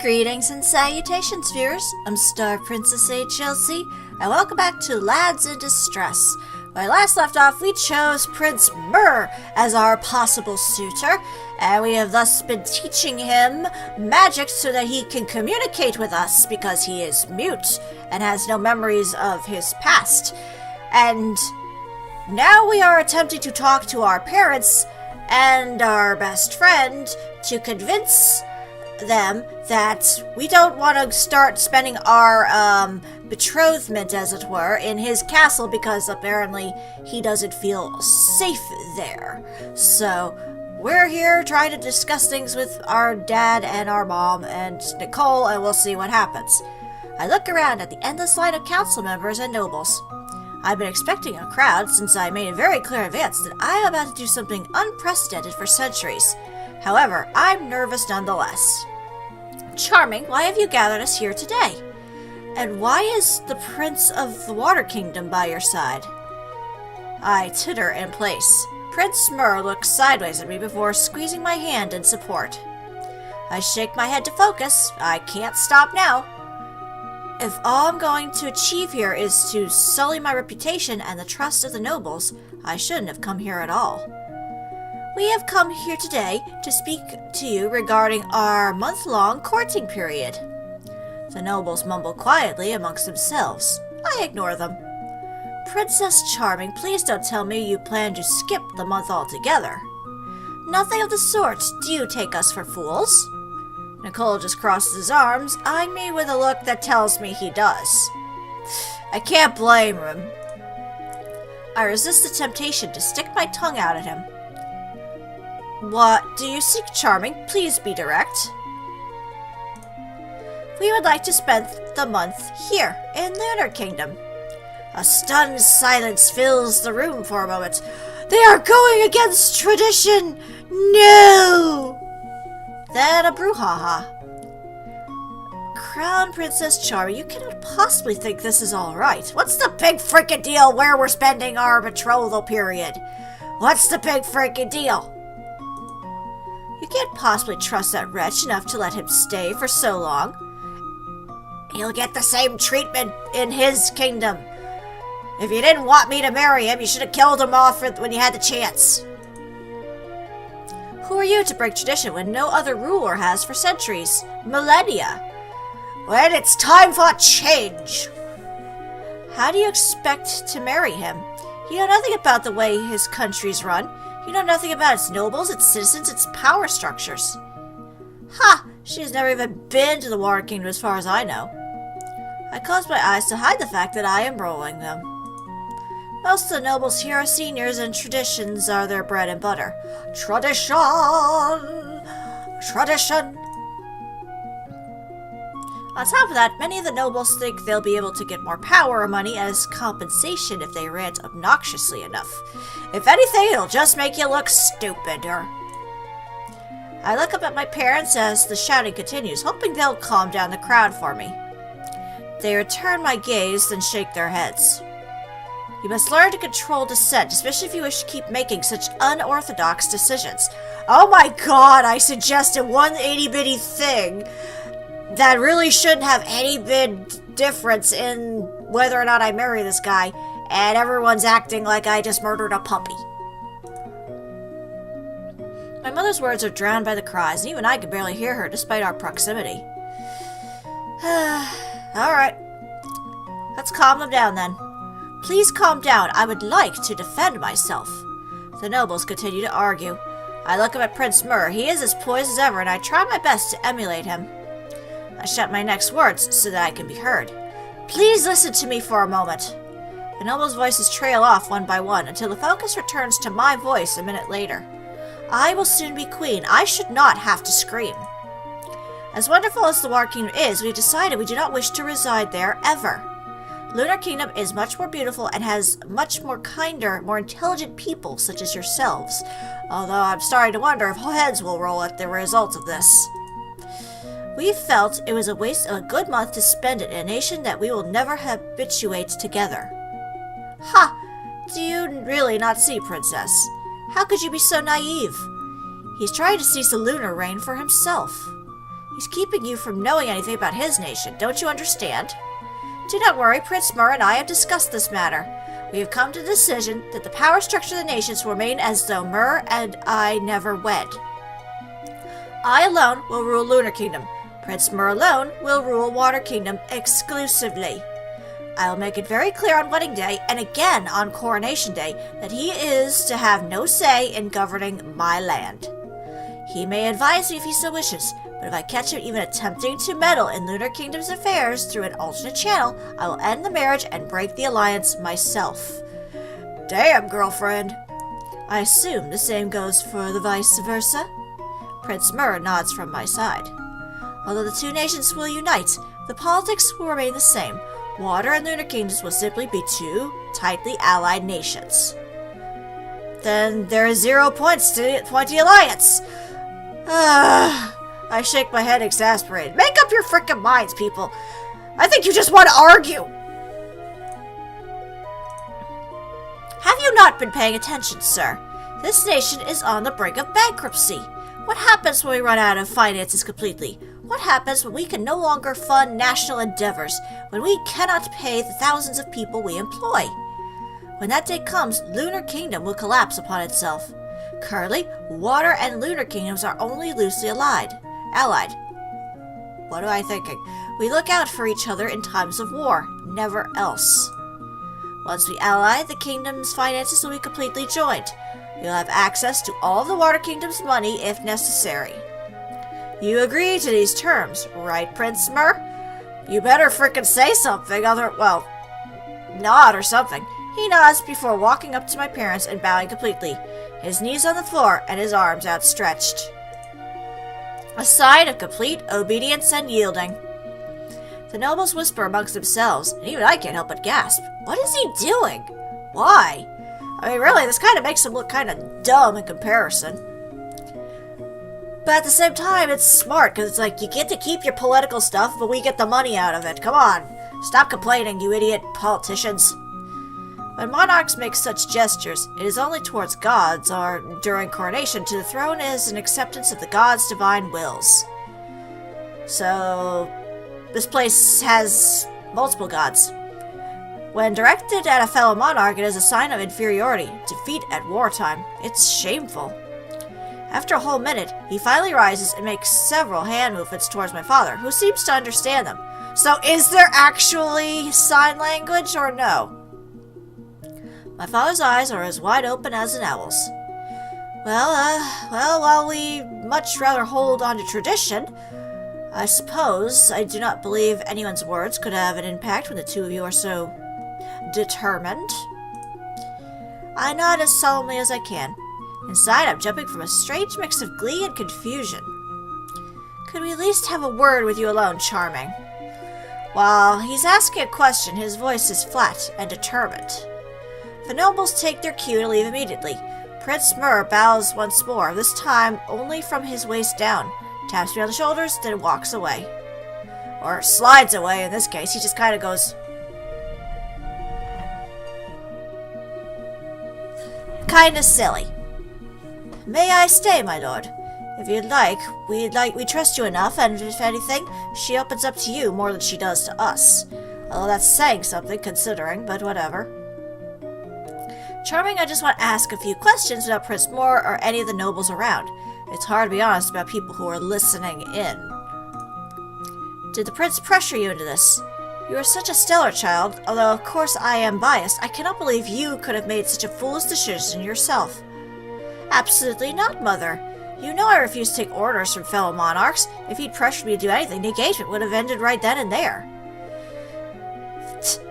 Greetings and salutations, viewers. I'm StarPrincessHLC, and welcome back to Lads in Distress. When I last left off, we chose Prince Mer as our possible suitor, and we have thus been teaching him magic so that he can communicate with us because he is mute and has no memories of his past. And now we are attempting to talk to our parents and our best friend to convince them that we don't want to start spending our betrothment, as it were, in his castle because apparently he doesn't feel safe there. So we're here trying to discuss things with our dad and our mom and Nicole, and we'll see what happens. I look around at the endless line of council members and nobles. I've been expecting a crowd since I made it very clear in advance that I am about to do something unprecedented for centuries. However, I'm nervous nonetheless. Charming, why have you gathered us here today? And why is the Prince of the Water Kingdom by your side? I titter in place. Prince Mer looks sideways at me before squeezing my hand in support. I shake my head to focus. I can't stop now. If all I'm going to achieve here is to sully my reputation and the trust of the nobles, I shouldn't have come here at all. We have come here today to speak to you regarding our month-long courting period. The nobles mumble quietly amongst themselves. I ignore them. Princess Charming, please don't tell me you plan to skip the month altogether. Nothing of the sort. Do you take us for fools? Nicole just crosses his arms, eyeing me with a look that tells me he does. I can't blame him. I resist the temptation to stick my tongue out at him. What do you seek, Charming? Please be direct. We would like to spend the month here in Lunar Kingdom. A stunned silence fills the room for a moment. They are going against tradition! No! Then a brouhaha. Crown Princess Charming, you cannot possibly think this is all right. What's the big frickin' deal where we're spending our betrothal period? What's the big frickin' deal? You can't possibly trust that wretch enough to let him stay for so long. He'll get the same treatment in his kingdom. If you didn't want me to marry him, you should have killed him off when you had the chance. Who are you to break tradition when no other ruler has for centuries, millennia? When it's time for change. How do you expect to marry him? You know nothing about the way his country's run. You know nothing about its nobles, its citizens, its power structures. Ha! She has never even been to the Water Kingdom as far as I know. I close my eyes to hide the fact that I am rolling them. Most of the nobles here are seniors, and traditions are their bread and butter. Tradition! Tradition! On top of that, many of the nobles think they'll be able to get more power or money as compensation if they rant obnoxiously enough. If anything, it'll just make you look stupider. I look up at my parents as the shouting continues, hoping they'll calm down the crowd for me. They return my gaze, then shake their heads. You must learn to control dissent, especially if you wish to keep making such unorthodox decisions. Oh my god, I suggested one itty-bitty thing that really shouldn't have any big difference in whether or not I marry this guy, and everyone's acting like I just murdered a puppy. My mother's words are drowned by the cries, and even I can barely hear her despite our proximity. Alright. Let's calm them down then. Please calm down. I would like to defend myself. The nobles continue to argue. I look up at Prince Mer. He is as poised as ever, and I try my best to emulate him. I shut my next words so that I can be heard. Please listen to me for a moment. The nobles' voices trail off one by one until the focus returns to my voice a minute later. I will soon be queen. I should not have to scream. As wonderful as the Water Kingdom is, we decided we do not wish to reside there ever. Lunar Kingdom is much more beautiful and has much more kinder, more intelligent people such as yourselves. Although I'm starting to wonder if heads will roll at the results of this. We felt it was a waste of a good month to spend it in a nation that we will never habituate together. Ha! Do you really not see, Princess? How could you be so naive? He's trying to seize the lunar reign for himself. He's keeping you from knowing anything about his nation. Don't you understand? Do not worry, Prince Mer and I have discussed this matter. We have come to the decision that the power structure of the nations will remain as though Mer and I never wed. I alone will rule Lunar Kingdom. Prince Mer alone will rule Water Kingdom exclusively. I will make it very clear on wedding day and again on coronation day that he is to have no say in governing my land. He may advise me if he so wishes, but if I catch him even attempting to meddle in Lunar Kingdom's affairs through an alternate channel, I will end the marriage and break the alliance myself. Damn, girlfriend. I assume the same goes for the vice versa? Prince Mer nods from my side. Although the two nations will unite, the politics will remain the same. Water and Lunar Kingdoms will simply be two tightly allied nations. Then there is 0 points to the alliance. I shake my head exasperated. Make up your frickin' minds, people. I think you just want to argue. Have you not been paying attention, sir? This nation is on the brink of bankruptcy. What happens when we run out of finances completely? What happens when we can no longer fund national endeavors, when we cannot pay the thousands of people we employ? When that day comes, Lunar Kingdom will collapse upon itself. Currently, Water and Lunar Kingdoms are only loosely allied. What am I thinking? We look out for each other in times of war, never else. Once we ally, the kingdom's finances will be completely joined. We'll have access to all of the Water Kingdom's money if necessary. You agree to these terms, right, Prince Mer? You better frickin' say something, nod or something. He nods before walking up to my parents and bowing completely, his knees on the floor and his arms outstretched. A sign of complete obedience and yielding. The nobles whisper amongst themselves, and even I can't help but gasp. What is he doing? Why? I mean, really, this kind of makes him look kind of dumb in comparison. But at the same time, it's smart, because it's like, you get to keep your political stuff, but we get the money out of it. Come on. Stop complaining, you idiot politicians. When monarchs make such gestures, it is only towards gods, or during coronation to the throne is an acceptance of the gods' divine wills. So, this place has multiple gods. When directed at a fellow monarch, it is a sign of inferiority, defeat at wartime. It's shameful. After a whole minute, he finally rises and makes several hand movements towards my father, who seems to understand them. So is there actually sign language or no? My father's eyes are as wide open as an owl's. Well, while we much rather hold on to tradition, I suppose I do not believe anyone's words could have an impact when the two of you are so determined. I nod as solemnly as I can. Inside, I'm jumping from a strange mix of glee and confusion. Could we at least have a word with you alone, Charming? While he's asking a question, his voice is flat and determined. The nobles take their cue to leave immediately. Prince Mer bows once more, this time only from his waist down, taps me on the shoulders, then walks away. Or slides away in this case, he just kind of goes... Kinda silly. May I stay, my lord? If you'd like, we trust you enough, and if anything, she opens up to you more than she does to us. Although that's saying something, considering, but whatever. Charming, I just want to ask a few questions about Prince Mer or any of the nobles around. It's hard to be honest about people who are listening in. Did the prince pressure you into this? You are such a stellar child, although of course I am biased. I cannot believe you could have made such a foolish decision yourself. Absolutely not, Mother. You know I refuse to take orders from fellow monarchs. If he'd pressured me to do anything, the engagement would have ended right then and there.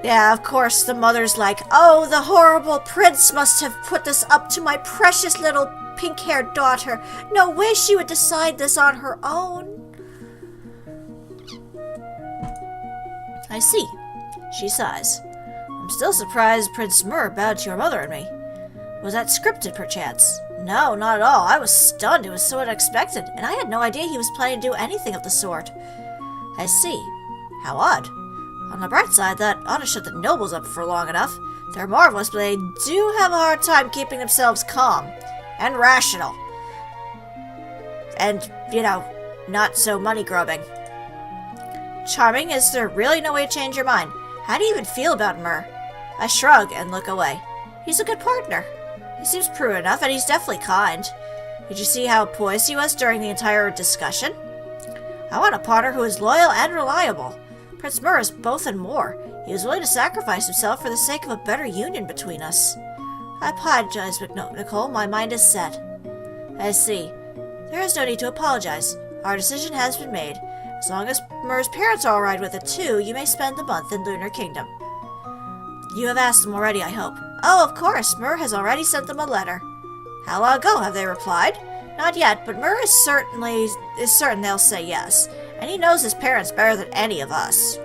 Yeah, of course, the mother's like, oh, the horrible prince must have put this up to my precious little pink-haired daughter. No way she would decide this on her own. I see. She sighs. I'm still surprised Prince Mer bowed to your mother and me. Was that scripted, perchance? No, not at all. I was stunned. It was so unexpected, and I had no idea he was planning to do anything of the sort. I see. How odd. On the bright side, that ought to shut the nobles up for long enough. They're marvelous, but they do have a hard time keeping themselves calm and rational. And, not so money-grubbing. Charming, is there really no way to change your mind? How do you even feel about Mer? I shrug and look away. He's a good partner. He seems prudent enough, and he's definitely kind. Did you see how poised he was during the entire discussion? I want a partner who is loyal and reliable. Prince Mer is both and more. He was willing to sacrifice himself for the sake of a better union between us. I apologize, Nicole. My mind is set. I see. There is no need to apologize. Our decision has been made. As long as Mer's parents are alright with it too, you may spend the month in Lunar Kingdom. You have asked them already, I hope. Oh, of course. Mer has already sent them a letter. How long ago have they replied? Not yet, but Mer is certain they'll say yes. And he knows his parents better than any of us.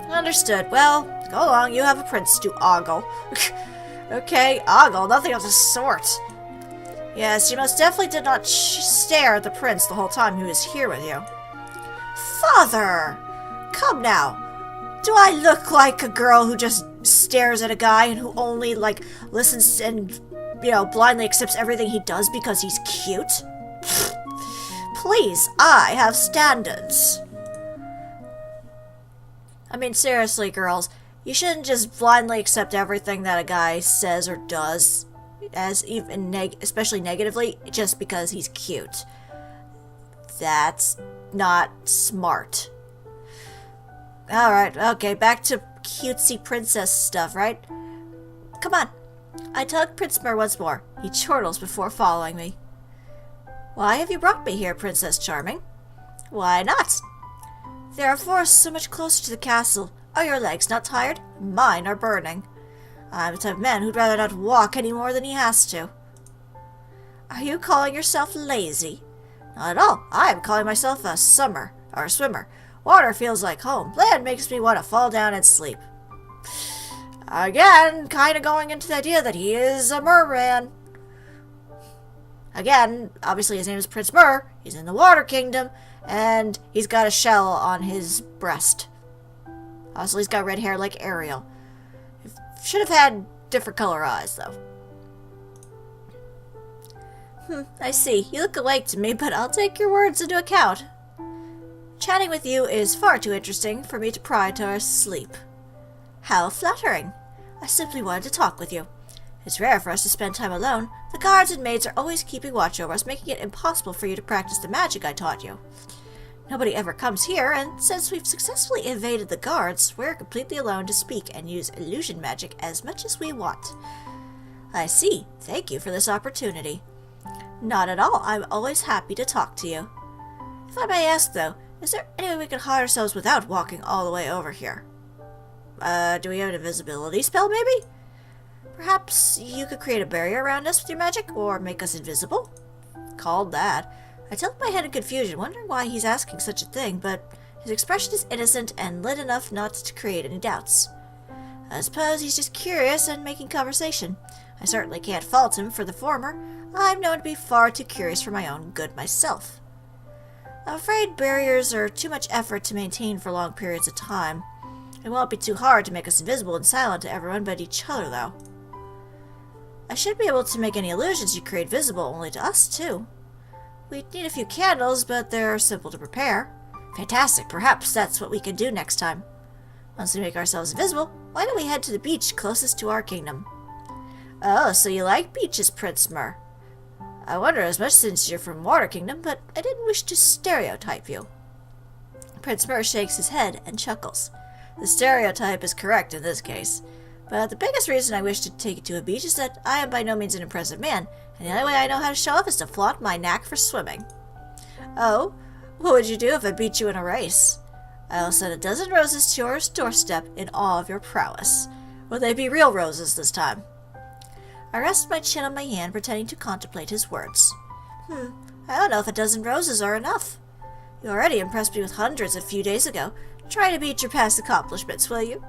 Understood. Well, go along. You have a prince to ogle. Okay, ogle. Nothing of the sort. Yes, you most definitely did not stare at the prince the whole time he was here with you. Father! Come now. Do I look like a girl who just stares at a guy and who only, listens and, blindly accepts everything he does because he's cute? Please, I have standards. I mean, seriously, girls, you shouldn't just blindly accept everything that a guy says or does, especially negatively, just because he's cute. That's not smart. Alright, okay, back to cutesy princess stuff, right? Come on. I tug Prince Mer once more. He chortles before following me. Why have you brought me here, Princess Charming? Why not? There are forests so much closer to the castle. Are your legs not tired? Mine are burning. I'm the type of man who'd rather not walk any more than he has to. Are you calling yourself lazy? Not at all. I'm calling myself a swimmer. Water feels like home. Land makes me want to fall down and sleep. Again, kind of going into the idea that he is a merman. Again, obviously his name is Prince Mer. He's in the Water Kingdom, and he's got a shell on his breast. Also, he's got red hair like Ariel. Should have had different color eyes, though. I see. You look awake to me, but I'll take your words into account. Chatting with you is far too interesting for me to prioritize sleep. How flattering. I simply wanted to talk with you. It's rare for us to spend time alone. The guards and maids are always keeping watch over us, making it impossible for you to practice the magic I taught you. Nobody ever comes here, and since we've successfully evaded the guards, we're completely alone to speak and use illusion magic as much as we want. I see. Thank you for this opportunity. Not at all. I'm always happy to talk to you. If I may ask, though, is there any way we can hide ourselves without walking all the way over here? Do we have an invisibility spell, maybe? Perhaps you could create a barrier around us with your magic, or make us invisible? Called that. I tilt my head in confusion, wondering why he's asking such a thing, but his expression is innocent and lit enough not to create any doubts. I suppose he's just curious and making conversation. I certainly can't fault him for the former. I'm known to be far too curious for my own good myself. I'm afraid barriers are too much effort to maintain for long periods of time. It won't be too hard to make us invisible and silent to everyone but each other, though. I should be able to make any illusions you create visible only to us, too. We'd need a few candles, but they're simple to prepare. Fantastic, perhaps that's what we can do next time. Once we make ourselves invisible, why don't we head to the beach closest to our kingdom? Oh, so you like beaches, Prince Mer. I wonder as much since you're from Water Kingdom, but I didn't wish to stereotype you. Prince Mer shakes his head and chuckles. The stereotype is correct in this case. But the biggest reason I wish to take you to a beach is that I am by no means an impressive man, and the only way I know how to show off is to flaunt my knack for swimming. Oh, what would you do if I beat you in a race? I'll send a dozen roses to your doorstep in awe of your prowess. Will they be real roses this time? I rest my chin on my hand, pretending to contemplate his words. I don't know if a dozen roses are enough. You already impressed me with hundreds a few days ago. Try to beat your past accomplishments, will you?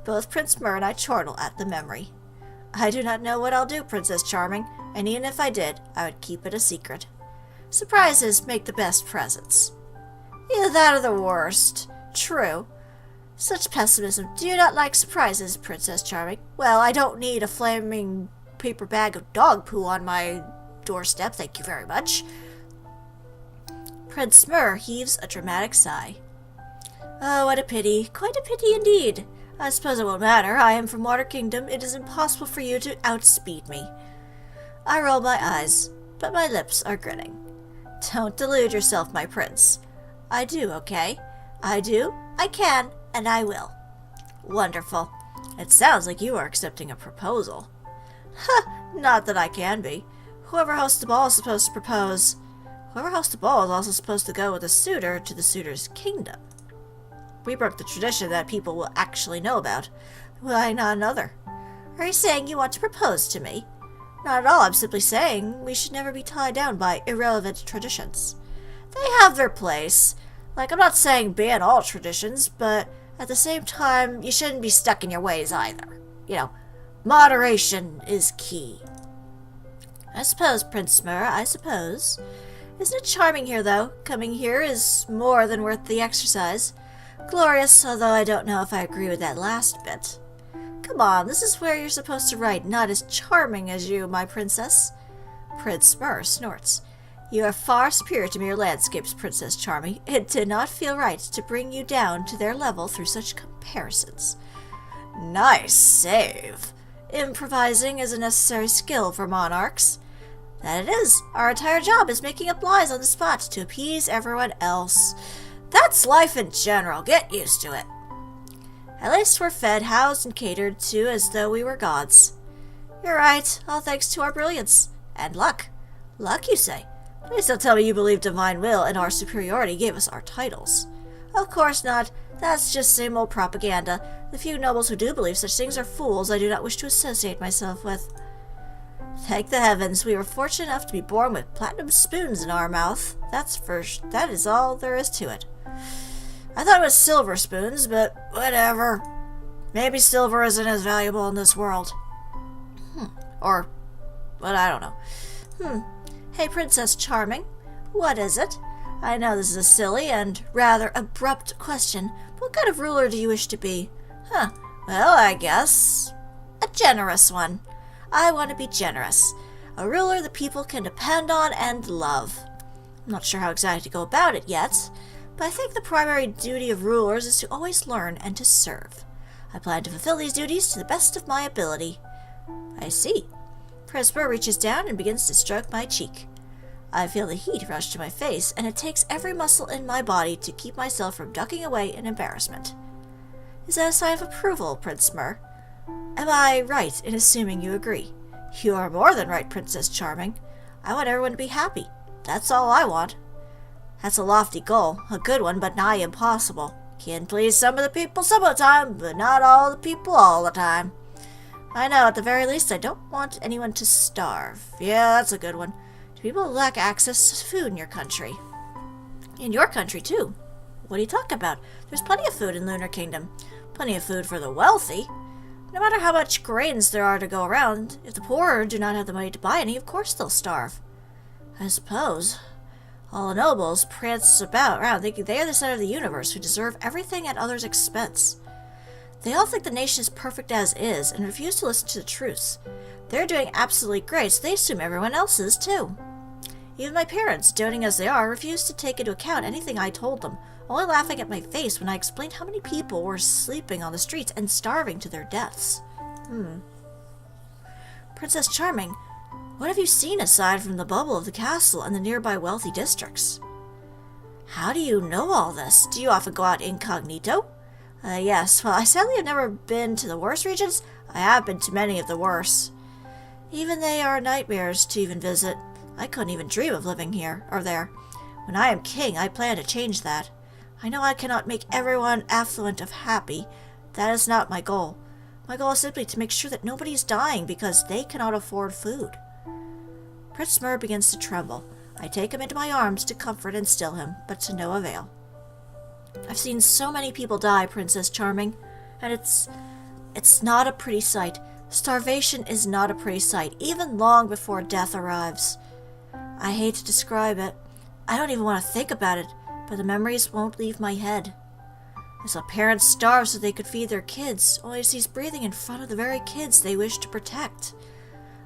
Both Prince Mer and I chortle at the memory. I do not know what I'll do, Princess Charming, and even if I did, I would keep it a secret. Surprises make the best presents. Either that or the worst. True. Such pessimism. Do you not like surprises, Princess Charming? Well, I don't need a flaming paper bag of dog poo on my doorstep, thank you very much. Prince Mer heaves a dramatic sigh. Oh, what a pity. Quite a pity indeed. I suppose it won't matter. I am from Water Kingdom. It is impossible for you to outspeed me. I roll my eyes, but my lips are grinning. Don't delude yourself, my prince. I do, okay? I do, I can, and I will. Wonderful. It sounds like you are accepting a proposal. Ha! Not that I can be. Whoever hosts the ball is supposed to propose. Whoever hosts the ball is also supposed to go with a suitor to the suitor's kingdom. We broke the tradition that people will actually know about. Why not another? Are you saying you want to propose to me? Not at all. I'm simply saying we should never be tied down by irrelevant traditions. They have their place. Like, I'm not saying ban all traditions, but at the same time, you shouldn't be stuck in your ways either. You know, moderation is key. I suppose, Prince Mer, I suppose. Isn't it charming here, though? Coming here is more than worth the exercise. Glorious, although I don't know if I agree with that last bit. Come on, this is where you're supposed to write, not as charming as you, my princess. Prince Mer snorts. You are far superior to mere landscapes, Princess Charming. It did not feel right to bring you down to their level through such comparisons. Nice save. Improvising is a necessary skill for monarchs. That it is. Our entire job is making up lies on the spot to appease everyone else. That's life in general. Get used to it. At least we're fed, housed, and catered to as though we were gods. You're right, all thanks to our brilliance. And luck. Luck, you say? Please don't tell me you believe divine will and our superiority gave us our titles. Of course not. That's just same old propaganda. The few nobles who do believe such things are fools I do not wish to associate myself with. Thank the heavens, we were fortunate enough to be born with platinum spoons in our mouth. That is all there is to it. I thought it was silver spoons, but whatever. Maybe silver isn't as valuable in this world. Or, but I don't know. Hey, Princess Charming, what is it? I know this is a silly and rather abrupt question, but what kind of ruler do you wish to be? Well, I guess a generous one. I want to be generous. A ruler the people can depend on and love. I'm not sure how exactly to go about it yet, but I think the primary duty of rulers is to always learn and to serve. I plan to fulfill these duties to the best of my ability. I see. Prince Mer reaches down and begins to stroke my cheek. I feel the heat rush to my face, and it takes every muscle in my body to keep myself from ducking away in embarrassment. Is that a sign of approval, Prince Mer? Am I right in assuming you agree? You are more than right, Princess Charming. I want everyone to be happy. That's all I want. That's a lofty goal, a good one, but nigh impossible. Can please some of the people some of the time, but not all the people all the time. I know, at the very least, I don't want anyone to starve. Yeah, that's a good one. Do people lack access to food in your country? In your country, too. What are you talking about? There's plenty of food in Lunar Kingdom. Plenty of food for the wealthy. No matter how much grains there are to go around, if the poor do not have the money to buy any, of course they'll starve. I suppose. All the nobles prance around thinking they are the center of the universe who deserve everything at others' expense. They all think the nation is perfect as is and refuse to listen to the truths. They're doing absolutely great, so they assume everyone else is too. Even my parents, doting as they are, refuse to take into account anything I told them, only laughing at my face when I explained how many people were sleeping on the streets and starving to their deaths. Princess Charming, what have you seen aside from the bubble of the castle and the nearby wealthy districts? How do you know all this? Do you often go out incognito? Yes. Well, I sadly have never been to the worst regions. I have been to many of the worst. Even they are nightmares to even visit. I couldn't even dream of living here or there. When I am king, I plan to change that. I know I cannot make everyone affluent of happy. That is not my goal. My goal is simply to make sure that nobody is dying because they cannot afford food. Prince Mer begins to tremble. I take him into my arms to comfort and still him, but to no avail. I've seen so many people die, Princess Charming, and it's not a pretty sight. Starvation is not a pretty sight, even long before death arrives. I hate to describe it. I don't even want to think about it, but the memories won't leave my head. I saw parents starve so they could feed their kids, only to cease breathing in front of the very kids they wished to protect.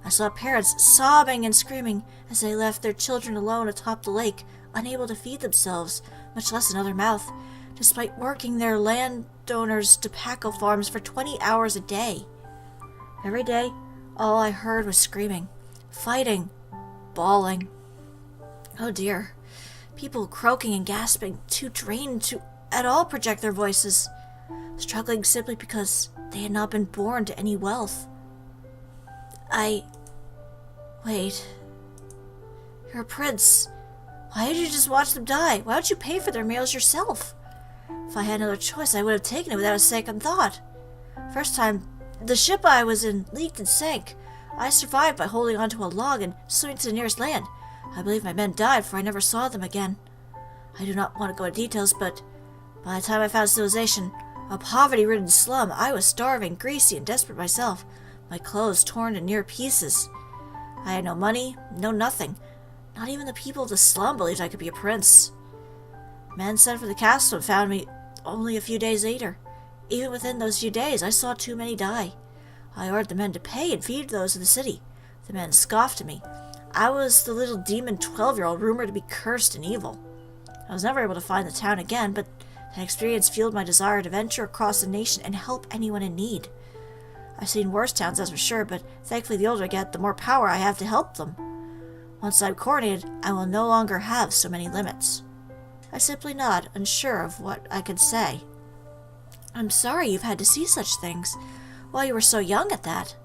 I saw parents sobbing and screaming as they left their children alone atop the lake, unable to feed themselves, much less another mouth, despite working their landowners' tobacco farms for 20 hours a day. Every day, all I heard was screaming, fighting, bawling. Oh dear. People croaking and gasping, too drained to at all project their voices, struggling simply because they had not been born to any wealth. Wait. You're a prince. Why did you just watch them die? Why don't you pay for their meals yourself? If I had another choice, I would have taken it without a second thought. First time, the ship I was in leaked and sank. I survived by holding onto a log and swimming to the nearest land. I believe my men died, for I never saw them again. I do not want to go into details, but by the time I found civilization, a poverty-ridden slum, I was starving, greasy, and desperate myself, my clothes torn to near pieces. I had no money, no nothing. Not even the people of the slum believed I could be a prince. Men sent for the castle and found me only a few days later. Even within those few days, I saw too many die. I ordered the men to pay and feed those in the city. The men scoffed at me. I was the little demon 12-year-old rumored to be cursed and evil. I was never able to find the town again, but that experience fueled my desire to venture across the nation and help anyone in need. I've seen worse towns, that's for sure, but thankfully the older I get, the more power I have to help them. Once I'm coronated, I will no longer have so many limits. I simply nod, unsure of what I could say. I'm sorry you've had to see such things, while you were so young at that.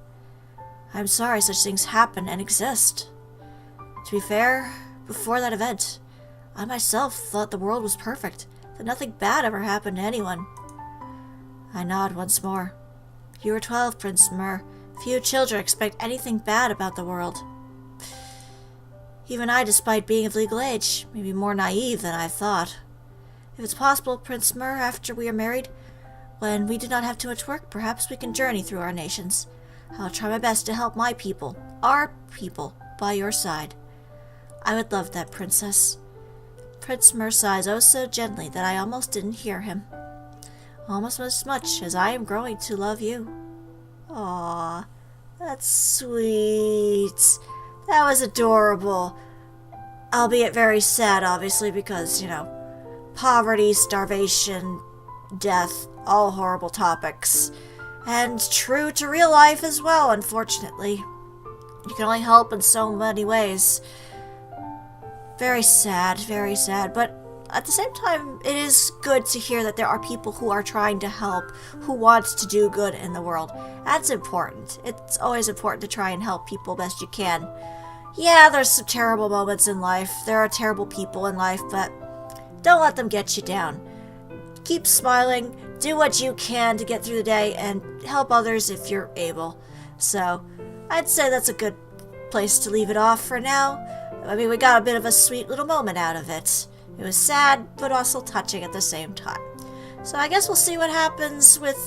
I'm sorry such things happen and exist. To be fair, before that event, I myself thought the world was perfect, that nothing bad ever happened to anyone. I nod once more. You were 12, Prince Mer. Few children expect anything bad about the world. Even I, despite being of legal age, may be more naive than I thought. If it's possible, Prince Mer, after we are married, when we do not have too much work, perhaps we can journey through our nations. I'll try my best to help my people, our people, by your side. I would love that, Princess. Prince Mer sighs oh so gently that I almost didn't hear him. Almost as much as I am growing to love you. Aww, that's sweet. That was adorable. Albeit very sad, obviously, because, poverty, starvation, death, all horrible topics. And true to real life as well, unfortunately. You can only help in so many ways. Very sad, but at the same time, it is good to hear that there are people who are trying to help, who want to do good in the world. That's important. It's always important to try and help people best you can. Yeah, there's some terrible moments in life. There are terrible people in life, but don't let them get you down. Keep smiling, do what you can to get through the day, and help others if you're able. So, I'd say that's a good place to leave it off for now. I mean, we got a bit of a sweet little moment out of it. It was sad, but also touching at the same time. So I guess we'll see what happens with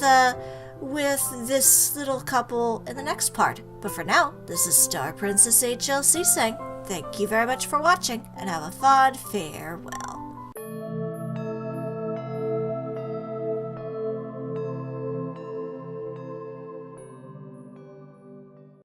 this little couple in the next part. But for now, this is StarPrincessHLC saying thank you very much for watching, and have a fond farewell.